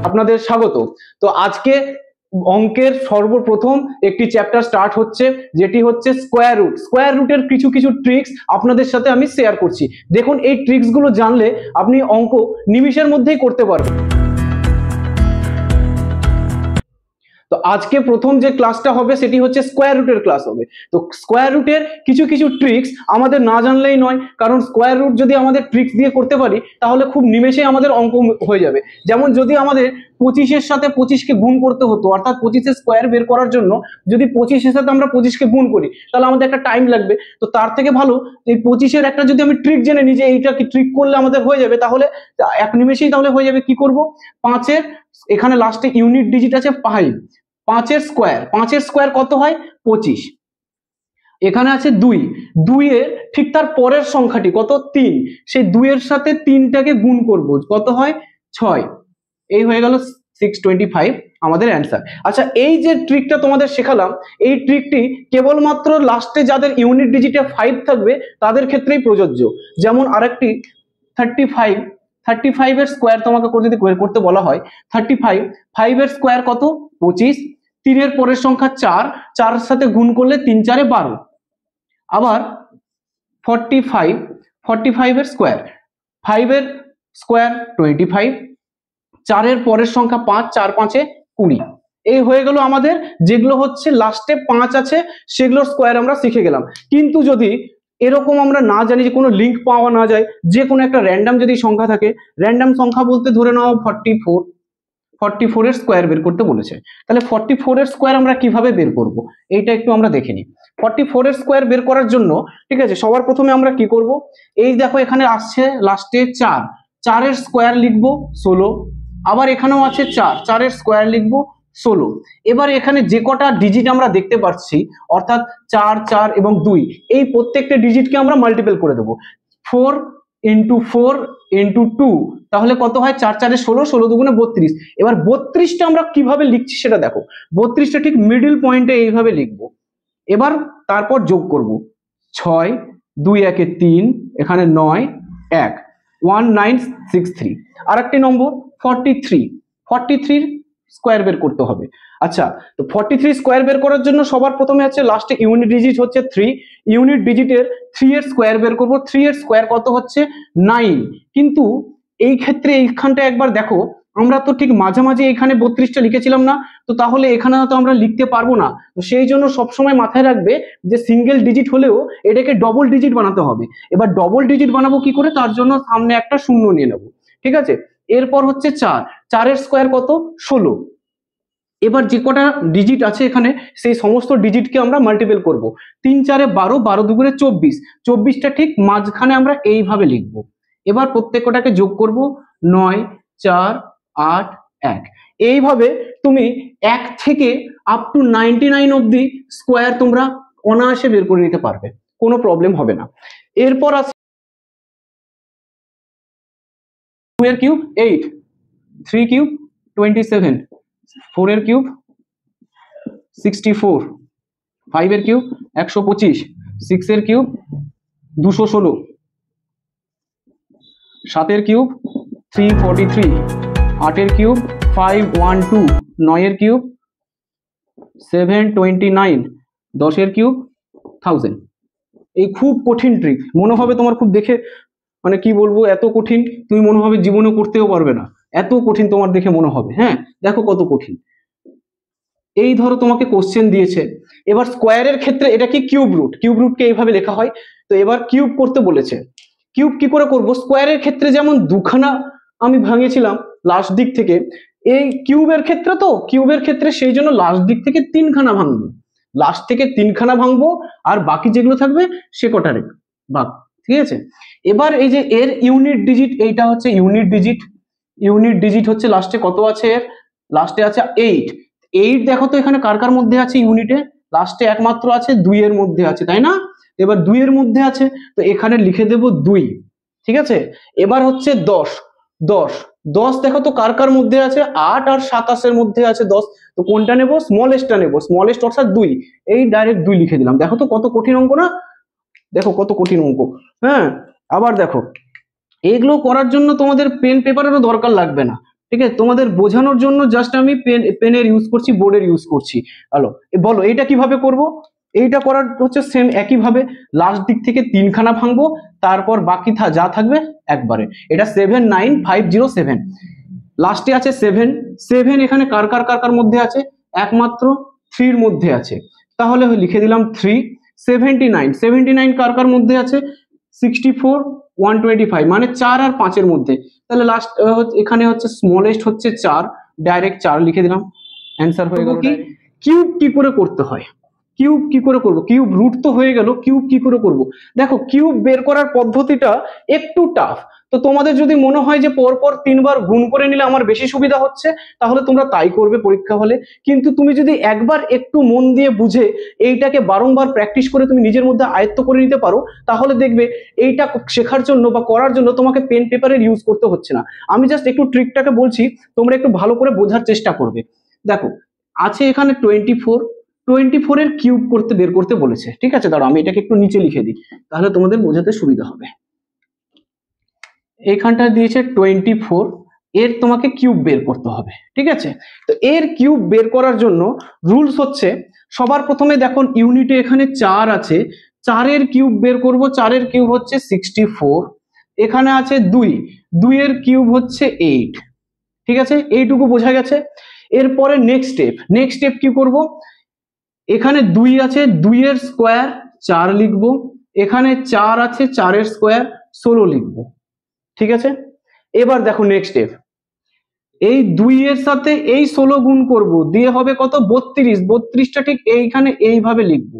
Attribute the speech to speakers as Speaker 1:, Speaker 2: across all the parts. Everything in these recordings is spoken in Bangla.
Speaker 1: আপনাদের স্বাগত। তো আজকে অঙ্কের সর্বপ্রথম একটি চ্যাপ্টার স্টার্ট হচ্ছে, যেটি হচ্ছে স্কোয়ার রুট। স্কোয়ার রুটের কিছু কিছু ট্রিক্স আপনাদের সাথে আমি শেয়ার করছি। দেখুন, এই ট্রিক্সগুলো জানলে আপনি অঙ্ক নিমিষের মধ্যেই করতে পারবেন। তো আজকে প্রথম যে ক্লাসটা হবে সেটি হচ্ছে স্কোয়ার রুটের ক্লাস হবে। তো স্কোয়ার রুটের কিছু কিছু ট্রিক্স আমাদের না জানলেই নয়, কারণ স্কোয়ার রুট যদি আমাদের ট্রিক্স দিয়ে করতে পারি তাহলে খুব নিমেষে আমাদের অঙ্ক হয়ে যাবে। যেমন যদি আমাদের 25-এর সাথে 25-কে গুণ করতে হতো, অর্থাৎ 25-এর স্কোয়ার বের করার জন্য যদি 25-এর সাথে আমরা 25-কে গুণ করি তাহলে আমাদের একটা টাইম লাগবে। তো তার থেকে ভালো এই 25-এর একটা যদি আমি ট্রিক জেনে নিই যে এইটা কি ট্রিক করলে আমাদের হয়ে যাবে, তাহলে এক নিমেষেই তাহলে হয়ে যাবে। কি করব, 5-এর এখানে লাস্টে ইউনিট ডিজিট আছে 5, 5-এর স্কোয়ার কত হয় 25। এখানে আছে 2, 2-এর ঠিক তার পরের সংখ্যাটি কত 3, সেই 2-এর সাথে 3টাকে গুণ করব, কত হয় 6। এই হয়ে গেল 625 আমাদের অ্যান্সার। আচ্ছা, এই যে ট্রিকটা তোমাদের শেখালাম, এই ট্রিকটি কেবলমাত্র লাস্টে যাদের ইউনিট ডিজিটে 5 থাকবে তাদের ক্ষেত্রেই প্রযোজ্য। যেমন আরেকটি 35-এর স্কোয়ার তোমাকে যদি করতে বলা হয়, 5-এর স্কোয়ার কত 25, 3-এর পরের সংখ্যা 4, 4-এর সাথে গুণ করলে 3 4 12। আবার 45-এর স্কোয়ার, 5-এর স্কোয়ার 25, 4-এর পরের সংখ্যা 5, 4 5 20। এই হয়ে গেল আমাদের, যেগুলো হচ্ছে লাস্টে 5 আছে সেগুলোর স্কোয়ার আমরা শিখে গেলাম। কিন্তু যদি এরকম আমরা না জানি, যে কোনো লিঙ্ক পাওয়া না যায়, যে কোনো একটা র্যান্ডাম যদি সংখ্যা থাকে, র্যান্ডাম সংখ্যা বলতে ধরে নাও 44-এর স্কোয়ার বের করতে বলেছে, তাহলে 44-এর স্কোয়ার আমরা কিভাবে বের করব এইটা একটু আমরা দেখে নিই। 44-এর স্কোয়ার বের করার জন্য ঠিক আছে, সবার প্রথমে আমরা কি করব, এই দেখো এখানে আসছে লাস্টে 4, 4-এর স্কোয়ার লিখবো 16। আবার এখানেও আছে 4, 4-এর স্কোয়ার লিখবো 16। এবার এখানে যে কটা ডিজিট আমরা দেখতে পাচ্ছি, অর্থাৎ 4 4 এবং 2, এই প্রত্যেকটা ডিজিটকে আমরা মাল্টিপল করে দেবো। 4 × 4 × 2, তাহলে কত হয় 4 4 16, 16 2 32। এবার 32টা আমরা কিভাবে লিখছি সেটা দেখো। 32টা ঠিক মিডল পয়েন্টে এইভাবে লিখবো। এবার তারপর যোগ করব, 6 2 1 3, এখানে 9 1 1963। আর একটি নম্বর 43-এর স্কোয়ার বের করতে হবে। আচ্ছা, তো 43 স্কোয়ার বের করার জন্য সবার প্রথমে আছে লাস্টে ইউনিট ডিজিট হচ্ছে 3, ইউনিট ডিজিটের 3-এর স্কোয়ার বের করব। 3-এর স্কোয়ার কত হচ্ছে 9। কিন্তু এই ক্ষেত্রে এইখানটা একবার দেখো, আমরা তো ঠিক মাঝামাঝি এখানে 32টা লিখেছিলাম না, তো তাহলে এখানে তো আমরা লিখতে পারবো না। তো সেই জন্য সবসময় মাথায় রাখবে যে সিঙ্গেল ডিজিট হলেও এটাকে ডবল ডিজিট বানাতে হবে। এবার ডবল ডিজিট বানাবো কি করে, তার জন্য সামনে একটা শূন্য নিয়ে নেব, ঠিক আছে। এরপর হচ্ছে 4, 4-এর স্কোয়ার কত 16। এবার যে কটা ডিজিট আছে এখানে সেই সমস্ত ডিজিটকে আমরা মাল্টিপল করব। 3 4 12, 12 2 24, 24টা ঠিক মাঝখানে আমরা এইভাবে লিখব। এবার প্রত্যেকটাকে যোগ করব, 9 4 8 1। এইভাবে তুমি 1 থেকে আপ টু 99 অবধি স্কোয়ার তোমরা অনায়াসে বের করে নিতে পারবে, কোনো প্রবলেম হবে না। এরপর আছে 2-এর কিউব 8, 3 কিউব 27, 4-এর কিউব 64, 5-এর কিউব 125, 6-এর কিউব 216, 7-এর কিউব 343, 8-এর কিউব 512, 9-এর কিউব 729, 10-এর কিউব 1000। এই খুব কঠিন ট্রিক, মনে হবে তোমার খুব দেখে মানে কি বলবো, এত কঠিন তুমি মনে হবে জীবনে করতেও পারবে না, এত কঠিন তোমার দেখে মনে হবে। হ্যাঁ, দেখো কত কঠিন। এই ধরো তোমাকে কোশ্চেন দিয়েছে, এবার স্কোয়ারের ক্ষেত্রে এটা কি কিউব রুটকে এইভাবে লেখা হয়। তো এবার কিউব করতে বলেছে, কিউব কি করে করব, স্কোয়ারের ক্ষেত্রে যেমন দুখানা আমি ভাঙিয়েছিলাম লাস্ট দিক থেকে, এই কিউবের ক্ষেত্রে সেই জন্য লাস্ট দিক থেকে 3খানা ভাঙবো, লাস্ট থেকে 3খানা ভাঙবো, আর বাকি যেগুলো থাকবে সে কটা রেখে ভাগ, ঠিক আছে। এবার এই যে এর ইউনিট ডিজিট, এইটা হচ্ছে ইউনিট ডিজিট হচ্ছে লাস্টে কত আছে, এর লাস্টে আছে 8। 8 দেখো তো এখানে কার কার মধ্যে আছে, ইউনিটে লাস্টে একমাত্র আছে 2-এর মধ্যে আছে, তাই না। এবার 2-এর মধ্যে আছে, তো এখানে লিখে দেব 2, ঠিক আছে। এবার হচ্ছে 10 দেখো তো কার কার মধ্যে আছে, 8 আর 27-এর মধ্যে আছে 10। তো কোনটা নেব, স্মলেস্টটা নেব, স্মলেস্ট অর্থাৎ 2। এই ডাইরেক্ট 2 লিখে দিলাম। দেখো তো কত কঠিন অঙ্ক না, দেখো কত কঠিন অঙ্ক। হ্যাঁ, আবার দেখো এইগুলো করার জন্য তোমাদের পেন পেপারেরও দরকার লাগবে না, ঠিক আছে, তোমাদের বোঝানোর জন্য জাস্ট আমি পেনের ইউজ করছি, বোর্ডের ইউজ করছি। হ্যালো, বলো এইটা কিভাবে করব? এইটা করার হচ্ছে সেম একইভাবে লাস্ট দিক থেকে 3খানা ভাঙবো, তারপর বাকি যা থাকবে একবারে। এটা 79507, লাস্টে আছে 7 এখানে কার কার কার কার মধ্যে আছে? একমাত্র 3 মধ্যে আছে, তাহলে লিখে দিলাম 3। 79 কার কার মধ্যে আছে? 64 125, মানে 4 আর 5 এর মধ্যে। তাহলে লাস্ট এখানে হচ্ছে স্মলেস্ট হচ্ছে 4, ডাইরেক্ট 4 লিখে দিলাম, অ্যান্সার হয়ে গেল। কিউব কি করে করতে হয়? কিউব কি করে করব? কিউব রুট তো হয়ে গেল, কিউব কি করে করব? দেখো, কিউব বের করার পদ্ধতিটা একটু টাফ। তো তোমাদের যদি মনে হয় যে পরপর 3বার গুণ করে নিলে আমার বেশি সুবিধা হচ্ছে, তাহলে তোমরা তাই করবে পরীক্ষা হলে। কিন্তু তুমি যদি একবার একটু মন দিয়ে বুঝে এইটাকে বারংবার প্র্যাকটিস করে তুমি নিজের মধ্যে আয়ত্ত করে নিতে পারো, তাহলে দেখবে এইটা শেখার জন্য বা করার জন্য তোমাকে পেন পেপারের ইউজ করতে হচ্ছে না। আমি জাস্ট একটু ট্রিকটাকে বলছি, তোমরা একটু ভালো করে বোঝার চেষ্টা করবে। দেখো, আছে এখানে 24 এর কিউব বের করতে বলেছে, ঠিক আছে? দাঁড়াও আমি এটাকে একটু নিচে লিখে দিই, তাহলে তোমাদের বোঝাতে সুবিধা হবে। এইখানটা দিয়েছে 24, এর তোমাকে কিউব বের করতে হবে, ঠিক আছে? তো এর কিউব বের করার জন্য রুলস হচ্ছে, সবার প্রথমে দেখো ইউনিটে এখানে 4 আছে, 4 এর কিউব বের করব। 4 এর কিউব হচ্ছে 64, এখানে আছে 2 এর কিউব হচ্ছে 8, ঠিক আছে? এইটুকু বোঝা গেছে। এরপরে নেক্সট স্টেপ কি করব? এখানে 2 আছে, 2 এর স্কোয়ার 4 লিখবো, এখানে 4 আছে, 4 এর স্কোয়ার 16 লিখবো, ঠিক আছে? এবার দেখো নেক্সট স্টেপ, এই 2 এর সাথে এই 16 গুণ করব, দিয়ে হবে কত? 32। 32টা ঠিক এইখানে এইভাবে লিখবো।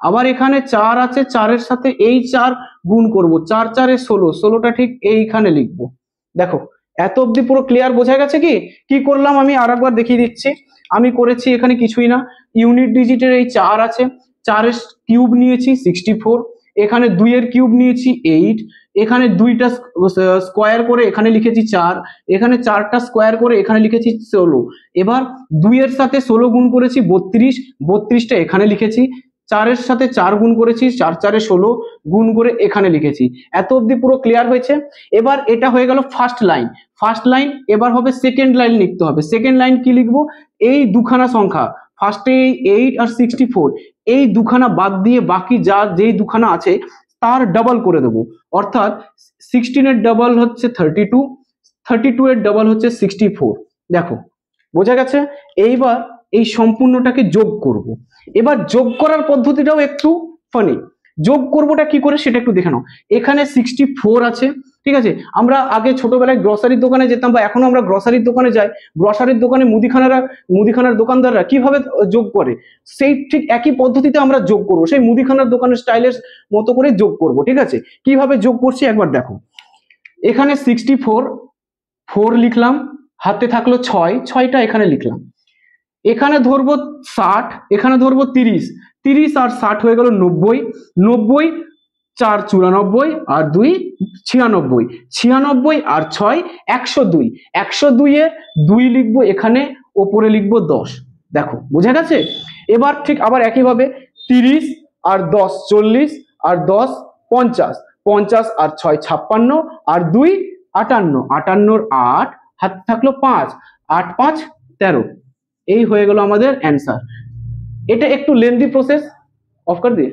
Speaker 1: আবার এখানে 4 আছে, 4 এর সাথে এই 4 গুণ করব, 4 4 এ 16, 16টা ঠিক এইখানে লিখবো। দেখো, এত অবধি পুরো ক্লিয়ার বোঝা গেছে কি? কি করলাম আমি আরেকবার দেখিয়ে দিচ্ছি। আমি করেছি এখানে কিছুই না, ইউনিট ডিজিটের এই 4 আছে, 4 এর কিউব নিয়েছি 64, এখানে 2 এর কিউব নিয়েছি 8, এখানে 2টা স্কোয়ার করে এখানে লিখেছি 4, এখানে 4টা স্কোয়ার করে এখানে লিখেছি 16। এবার 2 এর সাথে 16 গুণ করেছি 32, 32টা এখানে লিখেছি। 4 এর সাথে 4 গুণ করেছি, 4 4 এ 16 গুণ করে এখানে লিখেছি। এত অবধি পুরো ক্লিয়ার হয়েছে? এবার এটা হয়ে গেল ফার্স্ট লাইন। এবার হবে সেকেন্ড লাইন লিখতে হবে। সেকেন্ড লাইন কি লিখবো? এই দুখানা সংখ্যা, ফার্স্টে এই 8 আর 64, এই দুখানা বাদ দিয়ে বাকি যেই দুখানা আছে তার ডাবল করে দেবো। অর্থাৎ 16 এর ডাবল হচ্ছে 32, 32 এর ডাবল হচ্ছে 64। দেখো, বোঝা গেছে? এইবার এই সম্পূর্ণটাকে যোগ করব। এবার যোগ করার পদ্ধতিটাও একটু ফানি। যোগ করবোটা কি করে সেটা একটু দেখে নাও। এখানে 64 আছে, ঠিক আছে? আমরা আগে ছোটবেলায় গ্রসারির দোকানে যেতাম, বা এখনো আমরা গ্রসারির দোকানে যাই, গ্রসারির দোকানে মুদিখানার দোকানদাররা কিভাবে যোগ করে, সেই ঠিক একই পদ্ধতিতে আমরা যোগ করবো, সেই মুদিখানার দোকানের স্টাইলের মতো করে যোগ করব, ঠিক আছে? কিভাবে যোগ করছি একবার দেখো। এখানে 64, 4 লিখলাম, হাতে থাকলো 6, 6টা এখানে লিখলাম। এখানে ধরবো 60, এখানে ধরবো 30, 30 আর 60 হয়ে গেল 90, 90 4 94 আর 2 96, 96 আর 6 102, 102 এ 2 লিখবো, এখানে ওপরে লিখবো 10। দেখো, বোঝা গেছে? এবার ঠিক আবার একইভাবে 30 আর 10 40 আর 10 50, 50 আর 6 56 আর 2 58, 58 8 হাত থাকলো 5, 8 5 13। এই হয়ে গেল আমাদের অ্যান্সার। এটা একটু লেন্দি প্রসেস, অফ কর দিয়ে,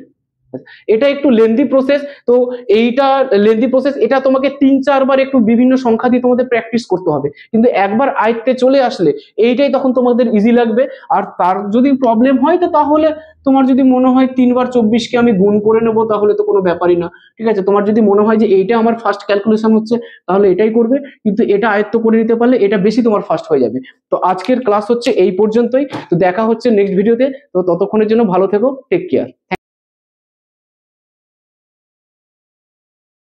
Speaker 1: এটা একটু লেন্দি প্রসেস। তো এইটা লেন্দি প্রসেস, এটা তোমাকে 3-4 বার একটু বিভিন্ন সংখ্যা দিয়ে তোমাদের প্র্যাকটিস করতে হবে, কিন্তু একবার আয়ত্তে চলে আসলে এইটাই তখন তোমাদের ইজি লাগবে। আর তার যদি প্রবলেম হয় তো তাহলে তোমার যদি মনে হয় 3 বার 24কে আমি গুণ করে নেবো, তাহলে তো কোনো ব্যাপারই না, ঠিক আছে? তোমার যদি মনে হয় যে এইটা আমার ফার্স্ট ক্যালকুলেশন হচ্ছে, তাহলে এটাই করবে, কিন্তু এটা আয়ত্ত করে নিতে পারলে এটা বেশি তোমার ফার্স্ট হয়ে যাবে। তো আজকের ক্লাস হচ্ছে এই পর্যন্তই, তো দেখা হচ্ছে নেক্সট ভিডিওতে। তো ততক্ষণের জন্য ভালো থেকো, টেক কেয়ার।